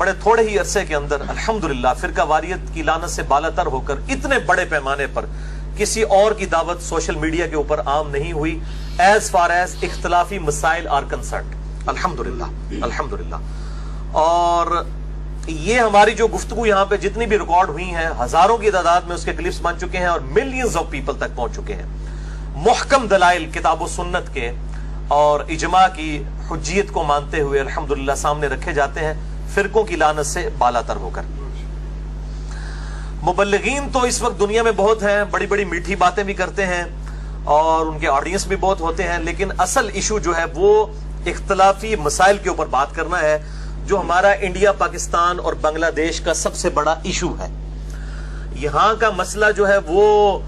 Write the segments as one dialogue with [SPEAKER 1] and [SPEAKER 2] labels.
[SPEAKER 1] بڑے تھوڑے ہی عرصے کے اندر الحمدللہ فرقہ واریت کی لعنت سے بالاتر ہو کر اتنے بڑے پیمانے پر کسی اور کی دعوت سوشل میڈیا کے اوپر عام نہیں ہوئی ایز فار ایز اختلافی مسائل آر کنسرنڈ. الحمدللہ. اور یہ ہماری جو گفتگو یہاں پہ جتنی بھی ریکارڈ ہوئی ہیں ہزاروں کی تعداد میں اس کے کلپس بن چکے ہیں اور ملینز آف پیپل تک پہنچ چکے ہیں. محکم دلائل کتاب و سنت کے اور اجماع کی حجیت کو مانتے ہوئے الحمدللہ سامنے رکھے جاتے ہیں فرقوں کی لعنت سے بالاتر ہو کر. مبلغین تو اس وقت دنیا میں بہت ہیں, بڑی بڑی میٹھی باتیں بھی کرتے ہیں اور ان کے آڈینس بھی بہت ہوتے ہیں, لیکن اصل ایشو جو ہے وہ اختلافی مسائل کے اوپر بات کرنا ہے جو ہمارا انڈیا پاکستان اور بنگلہ دیش کا سب سے بڑا ایشو ہے. یہاں کا مسئلہ جو ہے وہ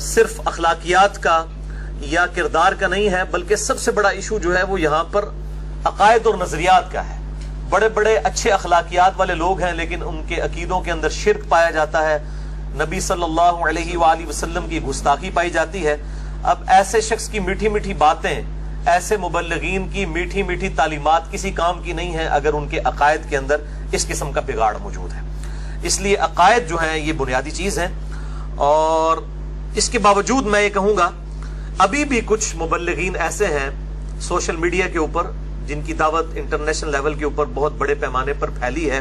[SPEAKER 1] صرف اخلاقیات کا یا کردار کا نہیں ہے, بلکہ سب سے بڑا ایشو جو ہے وہ یہاں پر عقائد اور نظریات کا ہے. بڑے بڑے اچھے اخلاقیات والے لوگ ہیں لیکن ان کے عقیدوں کے اندر شرک پایا جاتا ہے, نبی صلی اللہ علیہ وآلہ وسلم کی گستاخی پائی جاتی ہے. اب ایسے شخص کی میٹھی میٹھی باتیں, ایسے مبلغین کی میٹھی میٹھی تعلیمات کسی کام کی نہیں ہیں اگر ان کے عقائد کے اندر اس قسم کا بگاڑ موجود ہے. اس لیے عقائد جو ہیں یہ بنیادی چیز ہیں. اور اس کے باوجود میں یہ کہوں گا ابھی بھی کچھ مبلغین ایسے ہیں سوشل میڈیا کے اوپر جن کی دعوت انٹرنیشنل لیول کے اوپر بہت بڑے پیمانے پر پھیلی ہے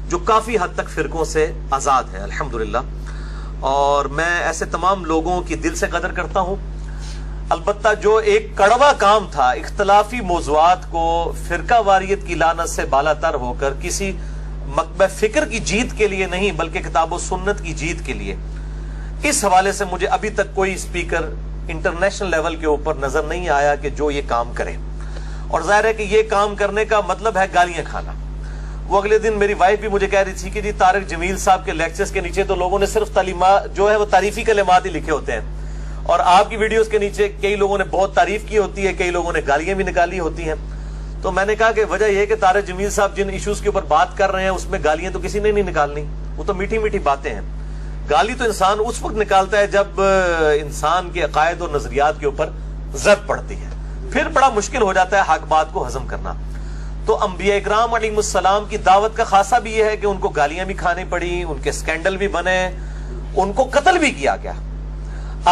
[SPEAKER 1] جو کافی حد تک فرقوں سے آزاد ہیں الحمدللہ. اور میں ایسے تمام لوگوں کی دل سے قدر کرتا ہوں. البتہ جو ایک کڑوا کام تھا اختلافی موضوعات کو فرقہ واریت کی لعنت سے بالاتر ہو کر کسی مکتبہ فکر کی جیت کے لیے نہیں بلکہ کتاب و سنت کی جیت کے لیے, اس حوالے سے مجھے ابھی تک کوئی اسپیکر انٹرنیشنل لیول کے اوپر نظر نہیں آیا کہ جو یہ کام کرے. اور ظاہر ہے کہ یہ کام کرنے کا مطلب ہے گالیاں کھانا. وہ اگلے دن میری وائف بھی مجھے کہہ رہی تھی کہ جی طارق جمیل صاحب کے لیکچرز کے نیچے تو لوگوں نے صرف تعلیمات جو ہے وہ تعریفی کلمات ہی لکھے ہوتے ہیں اور آپ کی ویڈیوز کے نیچے کئی لوگوں نے بہت تعریف کی ہوتی ہے, کئی لوگوں نے گالیاں بھی نکالی ہوتی ہیں. تو میں نے کہا کہ وجہ یہ کہ طارق جمیل صاحب جن ایشوز کے اوپر بات کر رہے ہیں اس میں گالیاں تو کسی نے نہیں نکالنی, وہ تو میٹھی میٹھی باتیں ہیں. گالی تو انسان اس وقت نکالتا ہے جب انسان کے عقائد اور نظریات کے اوپر زد پڑتی ہے, پھر بڑا مشکل ہو جاتا ہے حق بات کو ہضم کرنا. تو انبیاء اکرام علیہ السلام کی دعوت کا خاصہ بھی یہ ہے کہ ان کو گالیاں بھی کھانی پڑی, ان کے سکینڈل بھی بنے, ان کو قتل بھی کیا گیا.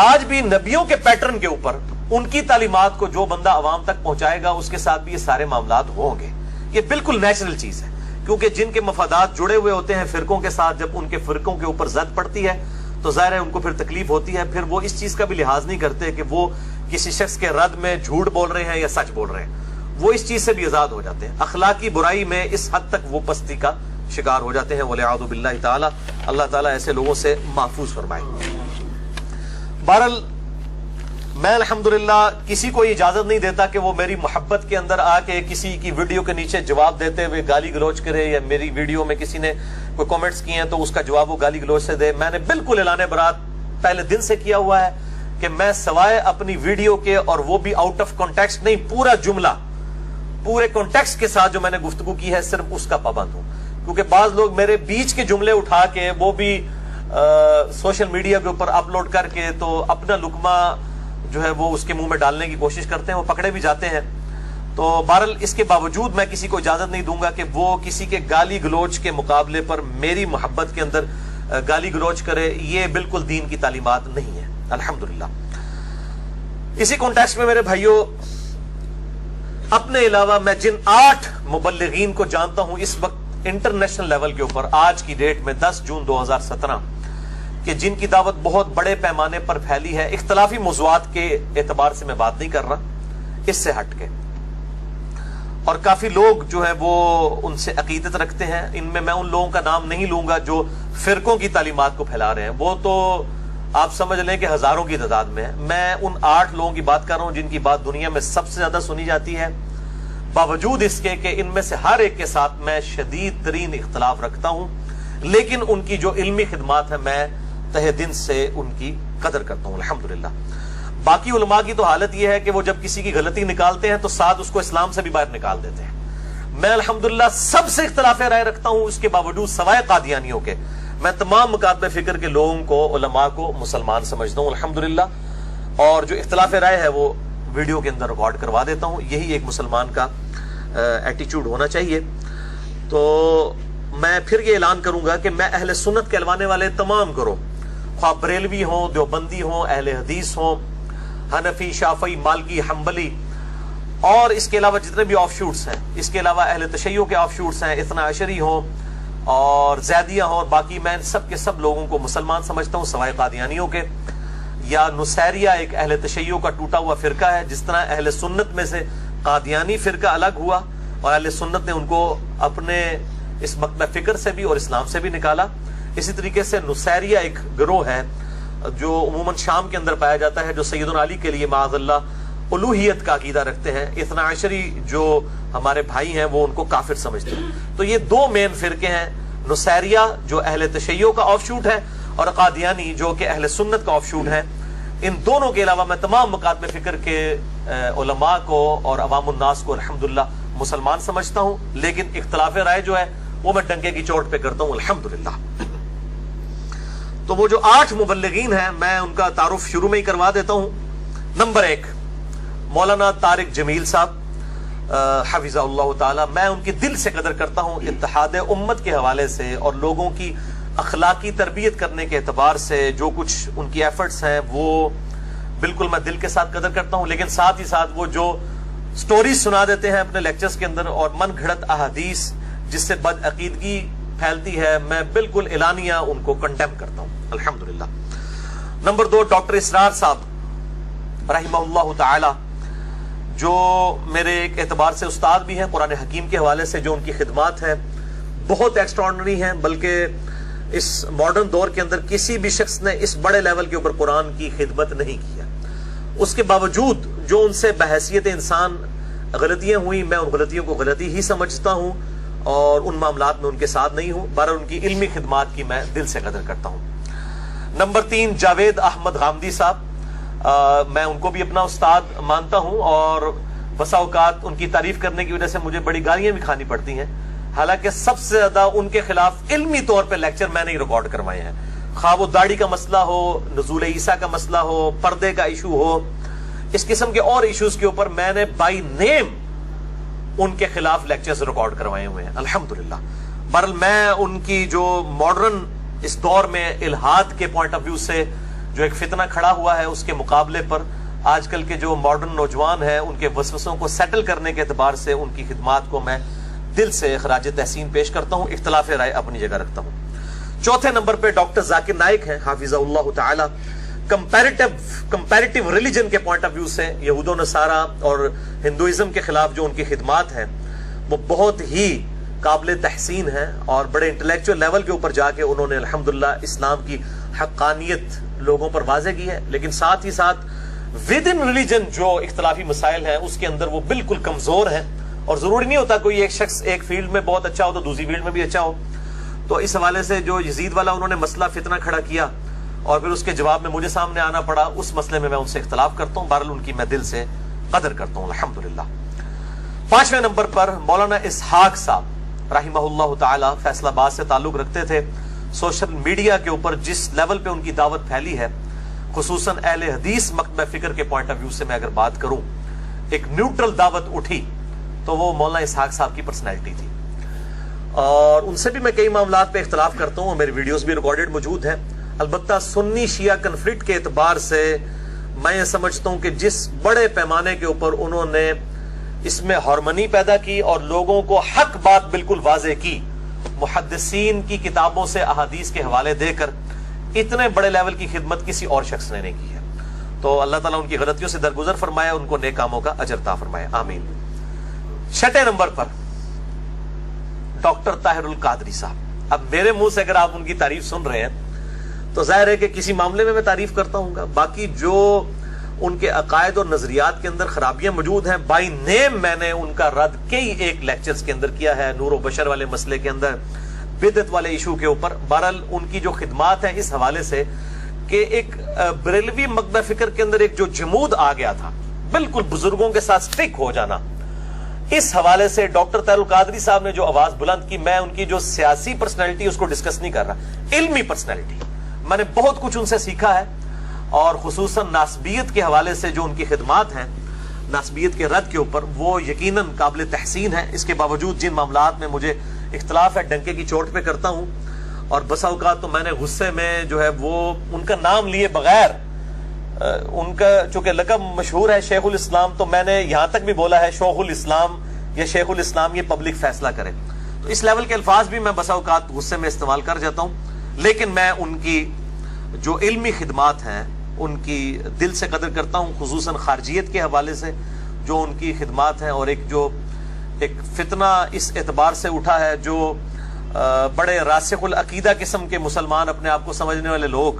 [SPEAKER 1] آج بھی نبیوں کے پیٹرن کے اوپر ان کی تعلیمات کو جو بندہ عوام تک پہنچائے گا اس کے ساتھ بھی یہ سارے معاملات ہوں گے. یہ بالکل نیچرل چیز ہے کیونکہ جن کے مفادات جڑے ہوئے ہوتے ہیں فرقوں کے ساتھ, جب ان کے فرقوں کے اوپر زد پڑتی ہے تو ظاہر ہے ان کو پھر تکلیف ہوتی ہے. پھر وہ اس چیز کا بھی لحاظ نہیں کرتے کہ وہ کسی شخص کے رد میں جھوٹ بول رہے ہیں یا سچ بول رہے ہیں, وہ اس چیز سے بھی آزاد ہو جاتے ہیں. اخلاقی برائی میں اس حد تک وہ پستی کا شکار ہو جاتے ہیں. وَلِعَاذُ بِاللَّهِ تعالی, اللہ تعالیٰ ایسے لوگوں سے محفوظ فرمائے. بہرحال میں الحمدللہ کسی کو اجازت نہیں دیتا کہ وہ میری محبت کے اندر آ کے کسی کی ویڈیو کے نیچے جواب دیتے ہوئے گالی گلوچ کرے, یا میری ویڈیو میں کسی نے کوئی کامنٹس کیے ہیں تو اس کا جواب وہ گالی گلوچ سے دے. میں نے بالکل اعلان برات پہلے دن سے کیا ہوا ہے کہ میں سوائے اپنی ویڈیو کے, اور وہ بھی آؤٹ آف کانٹیکسٹ نہیں, پورا جملہ پورے کانٹیکسٹ کے ساتھ جو میں نے گفتگو کی ہے صرف اس کا پابند ہوں. کیونکہ بعض لوگ میرے بیچ کے جملے اٹھا کے وہ بھی سوشل میڈیا کے اوپر اپلوڈ کر کے تو اپنا لقمہ جو ہے وہ اس کے منہ میں ڈالنے کی کوشش کرتے ہیں, وہ پکڑے بھی جاتے ہیں. تو بہرحال اس کے باوجود میں کسی کو اجازت نہیں دوں گا کہ وہ کسی کے گالی گلوچ کے مقابلے پر میری محبت کے اندر گالی گلوچ کرے. یہ بالکل دین کی تعلیمات نہیں ہے الحمدللہ. اسی کانٹیکسٹ میں میرے بھائیوں, اپنے علاوہ میں جن 8 مبلغین کو جانتا ہوں اس وقت انٹرنیشنل لیول کے اوپر آج کی ڈیٹ میں 10 جون 2017 کہ جن کی دعوت بہت بڑے پیمانے پر پھیلی ہے, اختلافی موضوعات کے اعتبار سے میں بات نہیں کر رہا, اس سے ہٹ کے, اور کافی لوگ جو ہے وہ ان سے عقیدت رکھتے ہیں. ان میں ان لوگوں کا نام نہیں لوں گا جو فرقوں کی تعلیمات کو پھیلا رہے ہیں, وہ تو آپ سمجھ لیں کہ ہزاروں کی تعداد میں. میں ان 8 لوگوں کی بات کر رہا ہوں جن کی بات دنیا میں سب سے زیادہ سنی جاتی ہے, باوجود اس کے کہ ان میں سے ہر ایک کے ساتھ میں شدید ترین اختلاف رکھتا ہوں, لیکن ان کی جو علمی خدمات ہیں میں تہ دل سے ان کی قدر کرتا ہوں الحمدللہ. باقی علماء کی تو حالت یہ ہے کہ وہ جب کسی کی غلطی نکالتے ہیں تو ساتھ اس کو اسلام سے بھی باہر نکال دیتے ہیں. میں الحمدللہ سب سے اختلاف رائے رکھتا ہوں, اس کے باوجود سوائے قادیانیوں کے میں تمام مکاتب فکر کے لوگوں کو, علماء کو مسلمان سمجھتا ہوں الحمدللہ. اور جو اختلاف رائے ہے وہ ویڈیو کے اندر ریکارڈ کروا دیتا ہوں. یہی ایک مسلمان کا ایٹیچیوڈ ہونا چاہیے. تو میں پھر یہ اعلان کروں گا کہ میں اہل سنت کہلوانے والے تمام گروہ، خواہ بریلوی ہوں، دیوبندی ہوں، اہل حدیث ہوں، حنفی، شافعی، مالکی، حنبلی، اور اس کے علاوہ جتنے بھی آف شوٹس ہیں، اس کے علاوہ اہل تشیع کے آف شوٹس ہیں، اثنا عشری ہوں اور زیدیہ ہوں، اور باقی میں سب کے سب لوگوں کو مسلمان سمجھتا ہوں سوائے قادیانیوں کے۔ یا نصیریہ ایک اہل تشیع کا ٹوٹا ہوا فرقہ ہے، جس طرح اہل سنت میں سے قادیانی فرقہ الگ ہوا اور اہل سنت نے ان کو اپنے اس مکتب فکر سے بھی اور اسلام سے بھی نکالا، اسی طریقے سے نصیریہ ایک گروہ ہے جو عموماً شام کے اندر پایا جاتا ہے، جو سیدنا علی کے لیے معاذ اللہ الوہیت کا عقیدہ رکھتے ہیں۔ اثنا عشری جو ہمارے بھائی ہیں وہ ان کو کافر سمجھتے ہیں۔ تو یہ دو مین فرقے ہیں، نصیریہ جو اہل تشیع کا آف شوٹ ہے اور قادیانی جو کہ اہل سنت کا آف شوٹ ہے۔ ان دونوں کے علاوہ میں تمام مکاتب فکر کے علماء کو اور عوام الناس کو الحمدللہ مسلمان سمجھتا ہوں، لیکن اختلاف رائے جو ہے وہ میں ڈنکے کی چوٹ پہ کرتا ہوں الحمدللہ۔ تو وہ جو 8 مبلغین ہیں میں ان کا تعارف شروع میں ہی کروا دیتا ہوں۔ نمبر 1 مولانا طارق جمیل صاحب حفظہ اللہ تعالی، میں ان کی دل سے قدر کرتا ہوں اتحاد امت کے حوالے سے اور لوگوں کی اخلاقی تربیت کرنے کے اعتبار سے جو کچھ ان کی ایفرٹس ہیں وہ بالکل میں دل کے ساتھ قدر کرتا ہوں، لیکن ساتھ ہی ساتھ وہ جو سٹوریز سنا دیتے ہیں اپنے لیکچرز کے اندر اور من گھڑت احادیث جس سے بد عقیدگی پھیلتی ہے، میں بالکل اعلانیہ ان کو کنڈیم کرتا ہوں الحمدللہ۔ نمبر 2 ڈاکٹر اسرار صاحب رحمہ اللہ تعالی، جو میرے ایک اعتبار سے استاد بھی ہیں، قرآن حکیم کے حوالے سے جو ان کی خدمات ہیں بہت ایکسٹراڈنری ہیں، بلکہ اس ماڈرن دور کے اندر کسی بھی شخص نے اس بڑے لیول کے اوپر قرآن کی خدمت نہیں کیا۔ اس کے باوجود جو ان سے بحیثیت انسان غلطیاں ہوئی، میں ان غلطیوں کو غلطی ہی سمجھتا ہوں اور ان معاملات میں ان کے ساتھ نہیں ہوں، بہرحال ان کی علمی خدمات کی میں دل سے قدر کرتا ہوں۔ نمبر 3 جاوید احمد غامدی صاحب، میں ان کو بھی اپنا استاد مانتا ہوں اور بسا اوقات ان کی تعریف کرنے کی وجہ سے مجھے بڑی گالیاں بھی کھانی پڑتی ہیں، حالانکہ سب سے زیادہ ان کے خلاف علمی طور پہ لیکچر میں نے ہی ریکارڈ کروائے ہیں، خواہ وہ داڑھی کا مسئلہ ہو، نزول عیسیٰ کا مسئلہ ہو، پردے کا ایشو ہو، اس قسم کے اور ایشوز کے اوپر میں نے بائی نیم ان کے خلاف لیکچرز ریکارڈ کروائے ہوئے ہیں الحمدللہ۔ بہرحال میں ان کی جو ماڈرن اس دور میں الہاد کے پوائنٹ آف ویو سے جو ایک فتنہ کھڑا ہوا ہے اس کے مقابلے پر آج کل کے جو ماڈرن نوجوان ہیں ان کے وسوسوں کو سیٹل کرنے کے اعتبار سے ان کی خدمات کو میں دل سے خراج تحسین پیش کرتا ہوں، اختلاف رائے اپنی جگہ رکھتا ہوں۔ چوتھے نمبر پہ ڈاکٹر ذاکر نائک ہیں حافظہ اللہ تعالی، کمپیریٹیو ریلیجن کے پوائنٹ آف ویو سے یہود و نصارہ اور ہندوازم کے خلاف جو ان کی خدمات ہیں وہ بہت ہی قابل تحسین ہیں اور بڑے انٹلیکچوئل لیول کے اوپر جا کے انہوں نے الحمدللہ اسلام کی حقانیت لوگوں پر واضح کی ہے، لیکن ساتھ ہی ساتھ ود ان ریلیجن جو اختلافی مسائل ہیں اس کے اندر وہ بالکل کمزور ہیں، اور ضروری نہیں ہوتا کوئی ایک شخص ایک فیلڈ میں بہت اچھا ہو تو دوسری فیلڈ میں بھی اچھا ہو۔ تو اس حوالے سے جو یزید والا انہوں نے مسئلہ فتنہ کھڑا کیا اور پھر اس کے جواب میں مجھے سامنے آنا پڑا، اس مسئلے میں ان سے اختلاف کرتا ہوں، بہرحال ان کی میں دل سے قدر کرتا ہوں الحمدللہ۔ 5ویں نمبر پر مولانا اسحاق صاحب رحمہ اللہ تعالی فیصل آباد سے تعلق رکھتے تھے۔ سوشل میڈیا کے اوپر جس لیول پہ ان کی دعوت پھیلی ہے، خصوصاً اہل حدیث مکتب فکر کے پوائنٹ آف ویو سے میں اگر بات کروں، ایک نیوٹرل دعوت اٹھی تو وہ مولانا اسحاق صاحب کی پرسنالٹی تھی، اور ان سے بھی میں کئی معاملات پہ اختلاف کرتا ہوں، میری ویڈیوز بھی ریکارڈڈ موجود ہیں۔ البتہ سنی شیعہ کنفلکٹ کے اعتبار سے میں یہ سمجھتا ہوں کہ جس بڑے پیمانے کے اوپر انہوں نے اس میں ہارمنی پیدا کی اور لوگوں کو حق بات بالکل واضح کی، محدثین کی کتابوں سے احادیث کے حوالے دے کر، اتنے بڑے لیول کی خدمت کسی اور شخص نے نہیں کی ہے۔ تو اللہ تعالیٰ ان کی غلطیوں سے درگزر فرمائے، ان کو نیک کاموں کا اجر عطا فرمائے، آمین۔ 6 نمبر پر ڈاکٹر طاہر القادری صاحب، اب میرے منہ سے اگر آپ ان کی تعریف سن رہے ہیں تو ظاہر ہے کہ کسی معاملے میں تعریف کرتا ہوں گا، باقی جو ان کے عقائد اور نظریات کے اندر خرابیاں موجود ہیں بائی نیم میں نے ان کا رد کئی ایک لیکچرز کے اندر کیا ہے، نور و بشر والے مسئلے کے اندر، بدعت والے ایشو کے اوپر۔ بہرحال ان کی جو خدمات ہیں اس حوالے سے کہ ایک بریلوی مکتب فکر کے اندر ایک جو جمود آ گیا تھا، بالکل بزرگوں کے ساتھ سٹک ہو جانا، اس حوالے سے ڈاکٹر طاہر القادری صاحب نے جو آواز بلند کی، میں ان کی جو سیاسی پرسنالٹی اس کو ڈسکس نہیں کر رہا، علمی پرسنالٹی، میں نے بہت کچھ ان سے سیکھا ہے، اور خصوصاً ناسبیت کے حوالے سے جو ان کی خدمات ہیں، ناسبیت کے رد کے اوپر، وہ یقیناً قابل تحسین ہے۔ اس کے باوجود جن معاملات میں مجھے اختلاف ہے ڈنکے کی چوٹ پہ کرتا ہوں، اور بسا اوقات تو میں نے غصے میں جو ہے وہ ان کا نام لیے بغیر، ان کا چونکہ لقب مشہور ہے شیخ الاسلام، تو میں نے یہاں تک بھی بولا ہے شیخ الاسلام یا شیخ الاسلام، یہ پبلک فیصلہ کرے. تو اس لیول کے الفاظ بھی میں بسا اوقات غصے میں استعمال کر جاتا ہوں، لیکن میں ان کی جو علمی خدمات ہیں ان کی دل سے قدر کرتا ہوں، خصوصاً خارجیت کے حوالے سے جو ان کی خدمات ہیں. اور ایک فتنہ اس اعتبار سے اٹھا ہے، جو بڑے راسخ العقیدہ قسم کے مسلمان اپنے آپ کو سمجھنے والے لوگ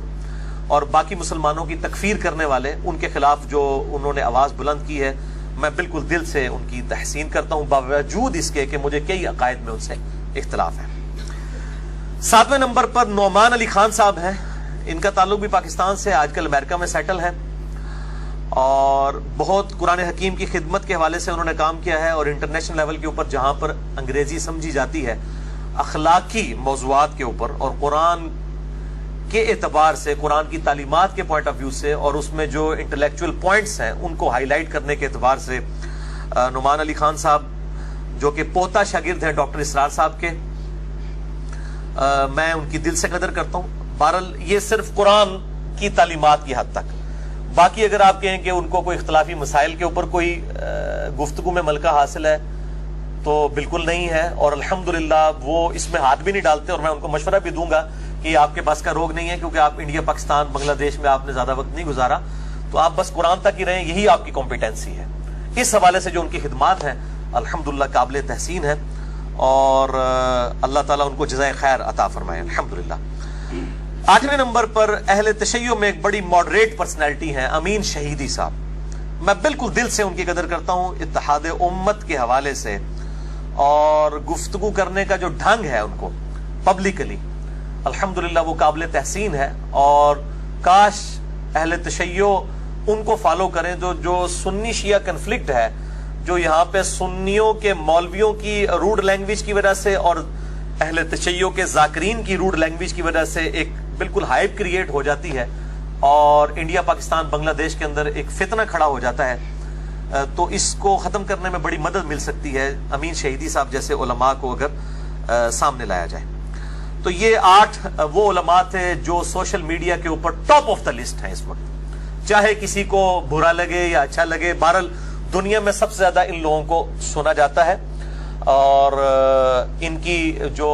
[SPEAKER 1] اور باقی مسلمانوں کی تکفیر کرنے والے، ان کے خلاف جو انہوں نے آواز بلند کی ہے، میں بالکل دل سے ان کی تحسین کرتا ہوں، باوجود اس کے کہ مجھے کئی عقائد میں ان سے اختلاف ہے. 7ویں نمبر پر نعمان علی خان صاحب ہیں. ان کا تعلق بھی پاکستان سے، آج کل امریکہ میں سیٹل ہے، اور بہت قرآن حکیم کی خدمت کے حوالے سے انہوں نے کام کیا ہے. اور انٹرنیشنل لیول کے اوپر جہاں پر انگریزی سمجھی جاتی ہے اخلاقی موضوعات کے اوپر، اور قرآن کے اعتبار سے، قرآن کی تعلیمات کے پوائنٹ آف ویو سے، اور اس میں جو انٹلیکچوئل پوائنٹس ہیں ان کو ہائی لائٹ کرنے کے اعتبار سے، نعمان علی خان صاحب جو کہ پوتا شاگرد ہیں ڈاکٹر اسرار صاحب کے، میں ان کی دل سے قدر کرتا ہوں. بہرحال یہ صرف قرآن کی تعلیمات کی حد تک، باقی اگر آپ کہیں کہ ان کو کوئی اختلافی مسائل کے اوپر کوئی گفتگو میں ملکہ حاصل ہے تو بالکل نہیں ہے، اور الحمدللہ وہ اس میں ہاتھ بھی نہیں ڈالتے. اور میں ان کو مشورہ بھی دوں گا کہ یہ آپ کے بس کا روگ نہیں ہے، کیونکہ آپ انڈیا، پاکستان، بنگلہ دیش میں آپ نے زیادہ وقت نہیں گزارا، تو آپ بس قرآن تک ہی رہیں، یہی آپ کی کمپیٹنسی ہے. اس حوالے سے جو ان کی خدمات ہیں الحمدللہ قابل تحسین ہے، اور اللہ تعالیٰ ان کو جزائے خیر عطا فرمائے الحمدللہ. 8ویں نمبر پر اہل تشیع میں ایک بڑی ماڈریٹ پرسنالٹی ہیں امین شہیدی صاحب. میں بالکل دل سے ان کی قدر کرتا ہوں اتحاد امت کے حوالے سے، اور گفتگو کرنے کا جو ڈھنگ ہے ان کو پبلکلی، الحمدللہ وہ قابل تحسین ہے. اور کاش اہل تشیع ان کو فالو کریں. جو سنی شیعہ کنفلکٹ ہے، جو یہاں پہ سنیوں کے مولویوں کی روڈ لینگویج کی وجہ سے اور اہل تشیع کے ذاکرین کی روڈ لینگویج کی وجہ سے ایک بالکل ہائپ کریٹ ہو جاتی ہے، اور انڈیا، پاکستان، بنگلہ دیش کے اندر ایک فتنہ کھڑا ہو جاتا ہے، تو اس کو ختم کرنے میں بڑی مدد مل سکتی ہے امین شہیدی صاحب جیسے علماء کو اگر سامنے لایا جائے. تو یہ 8 وہ علماء تھے جو سوشل میڈیا کے اوپر ٹاپ آف دا لسٹ ہیں اس وقت، چاہے کسی کو برا لگے یا اچھا لگے. بہرحال دنیا میں سب سے زیادہ ان لوگوں کو سنا جاتا ہے، اور ان کی جو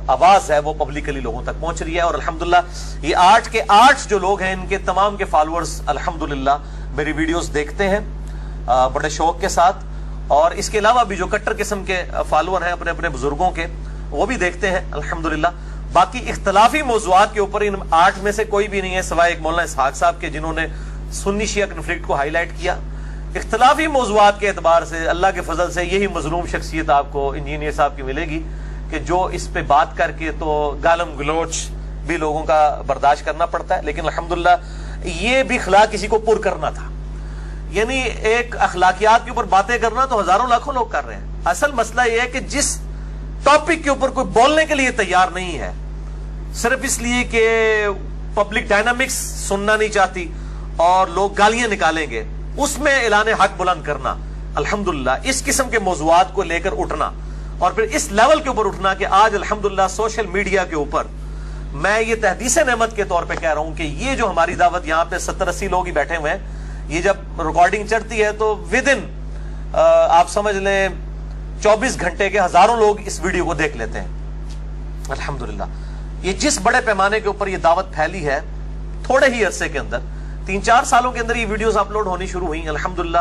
[SPEAKER 1] آواز ہے وہ پبلکلی لوگوں تک پہنچ رہی ہے. اور الحمدللہ یہ 8 کے 8 جو لوگ ہیں، ان کے تمام کے فالوورز الحمدللہ میری ویڈیوز دیکھتے ہیں بڑے شوق کے ساتھ. اور اس کے علاوہ بھی جو کٹر قسم کے فالوور ہیں اپنے اپنے بزرگوں کے، وہ بھی دیکھتے ہیں الحمدللہ. باقی اختلافی موضوعات کے اوپر ان 8 میں سے کوئی بھی نہیں ہے سوائے ایک مولانا اسحاق صاحب کے، جنہوں نے سنی شیعہ کنفلکٹ کو ہائی لائٹ کیا. اختلافی موضوعات کے اعتبار سے اللہ کے فضل سے یہی مظلوم شخصیت آپ کو انجینئر صاحب کی ملے گی کہ جو اس پہ بات کر کے تو گالم گلوچ بھی لوگوں کا برداشت کرنا پڑتا ہے. لیکن الحمدللہ یہ بھی خلا کسی کو پر کرنا تھا، یعنی ایک اخلاقیات کے اوپر باتیں کرنا تو ہزاروں لاکھوں لوگ کر رہے ہیں. اصل مسئلہ یہ ہے کہ جس ٹاپک کے اوپر کوئی بولنے کے لیے تیار نہیں ہے، صرف اس لیے کہ پبلک ڈائنامکس سننا نہیں چاہتی اور لوگ گالیاں نکالیں گے، اس میں اعلان حق بلند کرنا، الحمدللہ اس قسم کے موضوعات کو لے کر اٹھنا، اور پھر اس لیول کے اوپر اٹھنا کہ آج الحمدللہ سوشل میڈیا کے اوپر میں یہ تحدیث نعمت کے طور پہ کہہ رہا ہوں کہ یہ جو ہماری دعوت یہاں پہ 70-80 لوگ ہی بیٹھے ہوئے ہیں، یہ جب ریکارڈنگ چڑھتی ہے تو ودن آپ سمجھ لیں 24 گھنٹے کے ہزاروں لوگ اس ویڈیو کو دیکھ لیتے ہیں الحمدللہ. یہ جس بڑے پیمانے کے اوپر یہ دعوت پھیلی ہے، تھوڑے ہی عرصے کے اندر 3-4 سالوں کے اندر یہ ویڈیوز اپلوڈ ہونی شروع ہوئی الحمدللہ.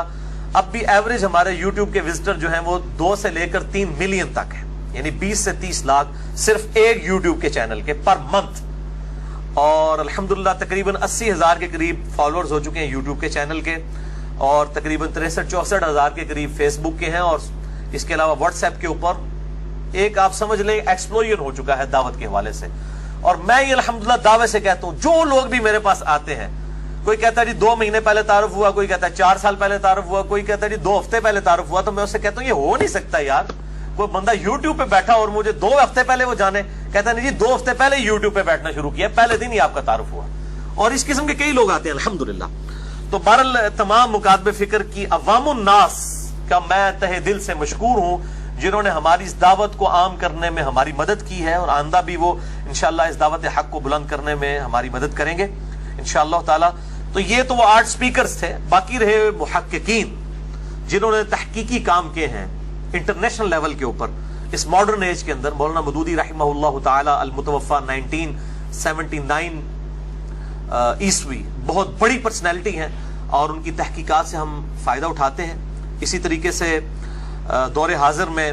[SPEAKER 1] اب بھی ایوریج ہمارے یوٹیوب کے وزٹر جو ہیں وہ 2 سے لے کر 3 ملین تک ہیں، یعنی 20 سے 30 لاکھ صرف ایک یوٹیوب کے چینل کے پر منتھ. اور الحمدللہ تقریباً 80,000 کے قریب فالوورز ہو چکے ہیں یوٹیوب کے چینل کے، اور تقریباً 63-64 ہزار کے قریب فیس بک کے ہیں، اور اس کے علاوہ واٹس ایپ کے اوپر ایک آپ سمجھ لیں ایکسپلوژن ہو چکا ہے دعوت کے حوالے سے. اور میں یہ الحمدللہ دعوے سے کہتا ہوں، جو لوگ بھی میرے پاس آتے ہیں، کوئی کہتا ہے جی 2 مہینے پہلے تعارف ہوا، کوئی کہتا ہے 4 سال پہلے تعارف ہوا، کوئی کہتا ہے جی 2 ہفتے پہلے تعارف ہوا، تو میں اس سے کہتا ہوں یہ ہو نہیں سکتا یار. کوئی بندہ یوٹیوب پہ بیٹھا اور مجھے 2 ہفتے پہلے وہ جانے، کہتا ہے نہیں جی 2 ہفتے پہلے یوٹیوب پہ بیٹھنا شروع کیا، پہلے دن ہی آپ کا تعارف ہوا. اور اس قسم کے کئی لوگ آتے ہیں الحمدللہ. تو بہرحال تمام مکاتب فکر کی عوام الناس کا میں تہہ دل سے مشکور ہوں جنہوں نے ہماری اس دعوت کو عام کرنے میں ہماری مدد کی ہے، اور آئندہ بھی وہ انشاءاللہ اس دعوت حق کو بلند کرنے میں ہماری مدد کریں گے انشاءاللہ تعالی۔ تو یہ تو وہ 8 سپیکرز تھے، باقی رہے محققین جنہوں نے تحقیقی کام کیے ہیں انٹرنیشنل لیول کے اوپر اس ماڈرن ایج کے اندر۔ مولانا مودودی رحمہ اللہ تعالی المتوفی 1979 عیسوی بہت بڑی پرسنالٹی ہیں، اور ان کی تحقیقات سے ہم فائدہ اٹھاتے ہیں۔ اسی طریقے سے دور حاضر میں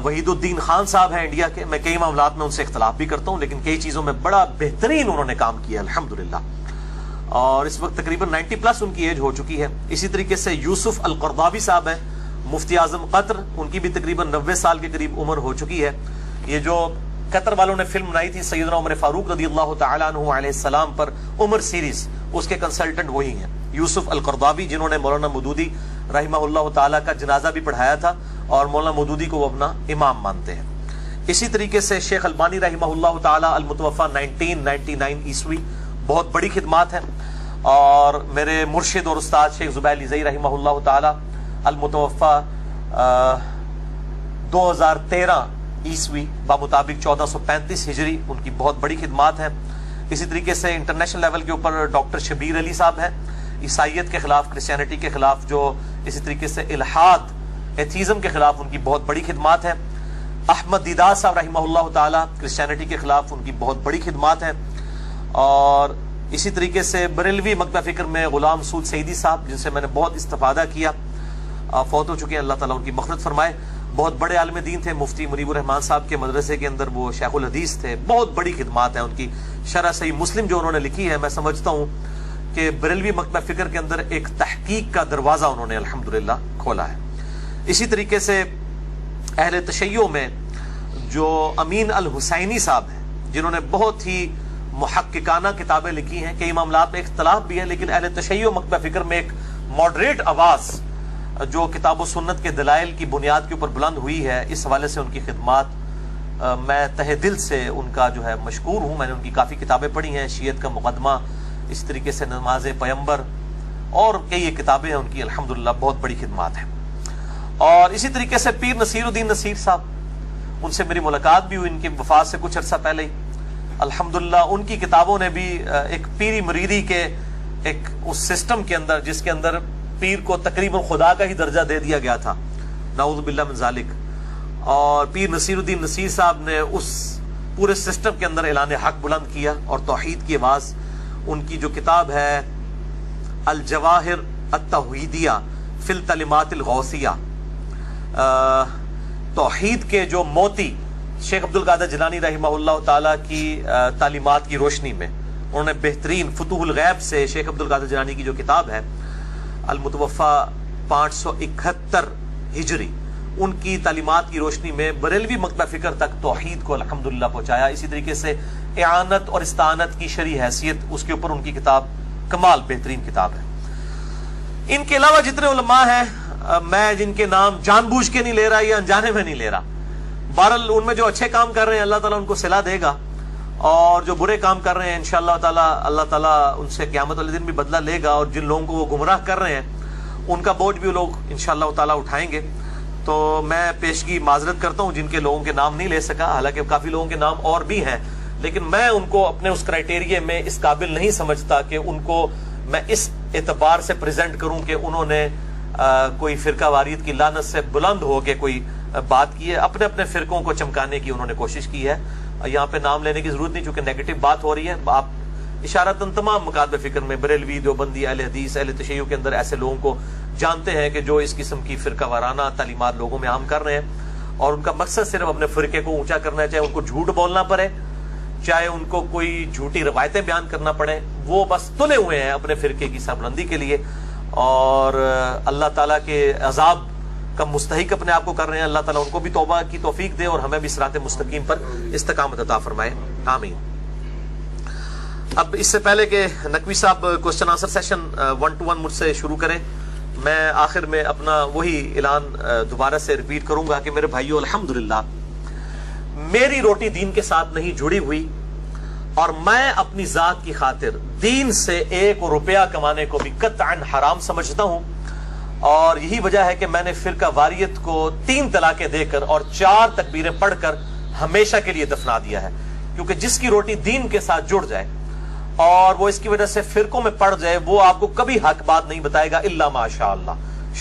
[SPEAKER 1] وحید الدین خان صاحب ہیں انڈیا کے، میں کئی معاملات میں ان سے اختلاف بھی کرتا ہوں، لیکن کئی چیزوں میں بڑا بہترین انہوں نے کام کیا الحمدللہ، اور اس وقت تقریباً 90+ ان کی ایج ہو چکی ہے۔ اسی طریقے سے یوسف القرضاوی صاحب ہیں، مفتی اعظم قطر، ان کی بھی تقریباً 90 سال کے قریب عمر ہو چکی ہے۔ یہ جو قطر والوں نے فلم بنائی تھی سیدنا عمر فاروق رضی اللہ تعالیٰ عنہ علیہ السلام پر، عمر سیریز، اس کے کنسلٹنٹ وہی ہیں یوسف القرضاوی، جنہوں نے مولانا مودودی رحمہ اللہ تعالیٰ کا جنازہ بھی پڑھایا تھا، اور مولانا مودودی کو وہ اپنا امام مانتے ہیں۔ اسی طریقے سے شیخ البانی رحمہ اللہ تعالیٰ المتوفی 1999 عیسوی، بہت بڑی خدمات ہیں، اور میرے مرشد اور استاد شیخ زبیر علیزئی رحمہ اللہ تعالیٰ المتوفی 2013 عیسوی بمطابق 1435 ہجری، ان کی بہت بڑی خدمات ہیں۔ اسی طریقے سے انٹرنیشنل لیول کے اوپر ڈاکٹر شبیر علی صاحب ہیں، عیسائیت کے خلاف، کرسچینٹی کے خلاف، جو اسی طریقے سے الحاد ایتھیزم کے خلاف ان کی بہت بڑی خدمات ہیں۔ احمد دیدار صاحب رحمہ اللہ تعالیٰ کرسچینٹی کے خلاف، ان کی بہت بڑی خدمات ہیں۔ اور اسی طریقے سے بریلوی مکتبہ فکر میں غلام سود سعیدی صاحب، جن سے میں نے بہت استفادہ کیا، فوت ہو چکے ہیں، اللہ تعالیٰ ان کی مغفرت فرمائے، بہت بڑے عالم دین تھے۔ مفتی منیب الرحمان صاحب کے مدرسے کے اندر وہ شیخ الحدیث تھے، بہت بڑی خدمات ہیں ان کی۔ شرح صحیح مسلم جو انہوں نے لکھی ہے، میں سمجھتا ہوں کہ بریلوی مکتبہ فکر کے اندر ایک تحقیق کا دروازہ انہوں نے الحمدللہ کھولا ہے۔ اسی طریقے سے اہل تشیع میں جو امین الحسینی صاحب ہیں، جنہوں نے بہت ہی محققانہ کتابیں لکھی ہیں، کئی معاملات میں اختلاف بھی ہے، لیکن اہل تشیع مکتبہ فکر میں ایک ماڈریٹ آواز جو کتاب و سنت کے دلائل کی بنیاد کے اوپر بلند ہوئی ہے، اس حوالے سے ان کی خدمات میں تہ دل سے ان کا جو ہے مشکور ہوں۔ میں نے ان کی کافی کتابیں پڑھی ہیں، شیعت کا مقدمہ، اس طریقے سے نماز پیمبر، اور کئی کتابیں ہیں ان کی، الحمدللہ بہت بڑی خدمات ہیں۔ اور اسی طریقے سے پیر نصیر الدین نصیر صاحب، ان سے میری ملاقات بھی ہوئی ان کی وفات سے کچھ عرصہ پہلے ہی، الحمدللہ ان کی کتابوں نے بھی ایک پیری مریدی کے ایک اس سسٹم کے اندر، جس کے اندر پیر کو تقریباً خدا کا ہی درجہ دے دیا گیا تھا، نعوذ باللہ من ذالک، اور پیر نصیر الدین نصیر صاحب نے اس پورے سسٹم کے اندر اعلان حق بلند کیا اور توحید کی آواز۔ ان کی جو کتاب ہے الجواہر التوحیدیہ فی الکلمات الغوثیہ، توحید کے جو موتی، شیخ عبد القادر جیلانی رحمہ اللہ تعالیٰ کی تعلیمات کی روشنی میں انہوں نے بہترین فتوح الغیب سے شیخ عبد القادر جیلانی کی جو کتاب ہے المتوفی 571 ہجری، ان کی تعلیمات کی روشنی میں بریلوی مکتبہ فکر تک توحید کو الحمدللہ پہنچایا۔ اسی طریقے سے اعانت اور استعانت کی شرعی حیثیت، اس کے اوپر ان کی کتاب کمال بہترین کتاب ہے۔ ان کے علاوہ جتنے علماء ہیں، میں جن کے نام جان بوجھ کے نہیں لے رہا یا انجانے میں نہیں لے رہا، بہرحال ان میں جو اچھے کام کر رہے ہیں اللہ تعالیٰ ان کو صلہ دے گا، اور جو برے کام کر رہے ہیں انشاءاللہ تعالیٰ اللہ تعالیٰ ان سے قیامت والے دن بھی بدلہ لے گا، اور جن لوگوں کو وہ گمراہ کر رہے ہیں ان کا بوجھ بھی وہ لوگ انشاءاللہ تعالیٰ اٹھائیں گے۔ تو میں پیشگی معذرت کرتا ہوں جن کے لوگوں کے نام نہیں لے سکا، حالانکہ کافی لوگوں کے نام اور بھی ہیں، لیکن میں ان کو اپنے اس کرائٹیریے میں اس قابل نہیں سمجھتا کہ ان کو میں اس اعتبار سے پریزنٹ کروں کہ انہوں نے کوئی فرقہ واریت کی لعنت سے بلند ہو کے کوئی بات کی ہے۔ اپنے اپنے فرقوں کو چمکانے کی انہوں نے کوشش کی ہے، یہاں پہ نام لینے کی ضرورت نہیں چونکہ نیگیٹو بات ہو رہی ہے۔ آپ اشارتاً تمام مکاتب فکر میں بریلوی، دیوبندی، اہل حدیث، اہل تشیع کے اندر ایسے لوگوں کو جانتے ہیں کہ جو اس قسم کی فرقہ وارانہ تعلیمات لوگوں میں عام کر رہے ہیں، اور ان کا مقصد صرف اپنے فرقے کو اونچا کرنا ہے، چاہے ان کو جھوٹ بولنا پڑے، چاہے ان کو کوئی جھوٹی روایتیں بیان کرنا پڑے، وہ بس تلے ہوئے ہیں اپنے فرقے کی سربلندی کے لیے، اور اللہ تعالیٰ کے عذاب کا مستحق اپنے آپ کو کر رہے ہیں۔ اللہ تعالیٰ ان کو بھی توبہ کی توفیق دے اور ہمیں بھی صراط مستقیم پر استقامت عطا فرمائے، آمین۔ اب اس سے پہلے کہ نقوی صاحب کوسچن آنسر سیشن 1 to 1 مجھ سے شروع کریں، میں آخر میں اپنا وہی اعلان دوبارہ سے ریپیٹ کروں گا کہ میرے بھائیو، الحمدللہ میری روٹی دین کے ساتھ نہیں جڑی ہوئی، اور میں اپنی ذات کی خاطر دین سے 1 روپیہ کمانے کو بھی قطعاً حرام سمجھتا ہوں، اور یہی وجہ ہے کہ میں نے فرقہ واریت کو 3 طلاقیں دے کر اور 4 تکبیریں پڑھ کر ہمیشہ کے لیے دفنا دیا ہے، کیونکہ جس کی روٹی دین کے ساتھ جڑ جائے اور وہ اس کی وجہ سے فرقوں میں پڑ جائے، وہ آپ کو کبھی حق بات نہیں بتائے گا الا ماشاء اللہ،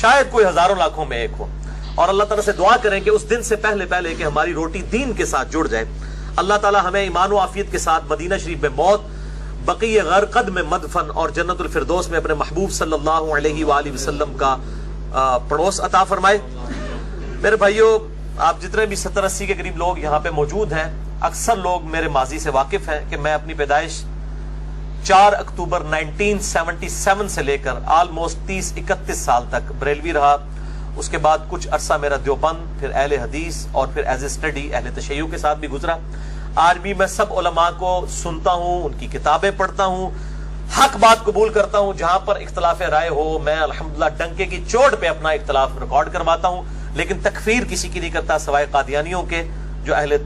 [SPEAKER 1] شاید کوئی ہزاروں لاکھوں میں ایک ہو۔ اور اللہ تعالیٰ سے دعا کریں کہ اس دن سے پہلے کہ ہماری روٹی دین کے ساتھ جڑ جائے، اللہ تعالیٰ ہمیں ایمان و عافیت کے ساتھ مدینہ شریف میں موت، بقیع غرقد میں مدفن اور جنت الفردوس میں اپنے محبوب صلی اللہ علیہ وآلہ وسلم کا پڑوس عطا فرمائے۔ میرے بھائیوں، آپ جتنے بھی 70-80 کے قریب لوگ یہاں پہ موجود ہیں، اکثر لوگ میرے ماضی سے واقف ہیں کہ میں اپنی پیدائش 4 اکتوبر 1977 سے لے کر آلموسٹ 30-31 سال تک بریلوی رہا، اس کے بعد کچھ عرصہ میرا دیوبند، پھر اہل حدیث اور پھر ایز اے اسٹڈی اہل تشیع کے ساتھ بھی گزرا۔ آج بھی میں سب علماء کو سنتا ہوں، ان کی کتابیں پڑھتا ہوں، حق بات قبول کرتا ہوں، جہاں پر اختلاف رائے ہو میں الحمدللہ ڈنکے کی چوٹ پہ اپنا اختلاف ریکارڈ کرواتا ہوں، لیکن تکفیر کسی کی نہیں کرتا سوائے قادیانیوں کے، جو اہل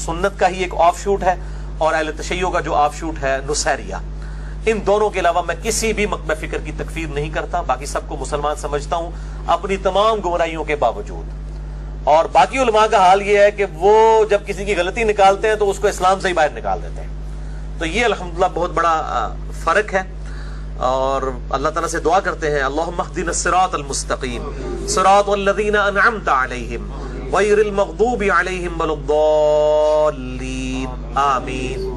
[SPEAKER 1] سنت کا ہی ایک آف شوٹ ہے، اور اہل تشیع کا جو آف شوٹ ہے نصیریہ۔ ان دونوں کے علاوہ میں کسی بھی مکتب فکر کی تکفیر نہیں کرتا، باقی سب کو مسلمان سمجھتا ہوں اپنی تمام گمراہیوں کے باوجود۔ اور باقی علماء کا حال یہ ہے کہ وہ جب کسی کی غلطی نکالتے ہیں تو اس کو اسلام سے ہی باہر نکال دیتے ہیں، تو یہ الحمدللہ بہت بڑا فرق ہے۔ اور اللہ تعالیٰ سے دعا کرتے ہیں اللہم اہدنا الصراط المستقیم صراط الذین انعمت علیہم غیر المغضوب علیہم ولا الضالین، آمین۔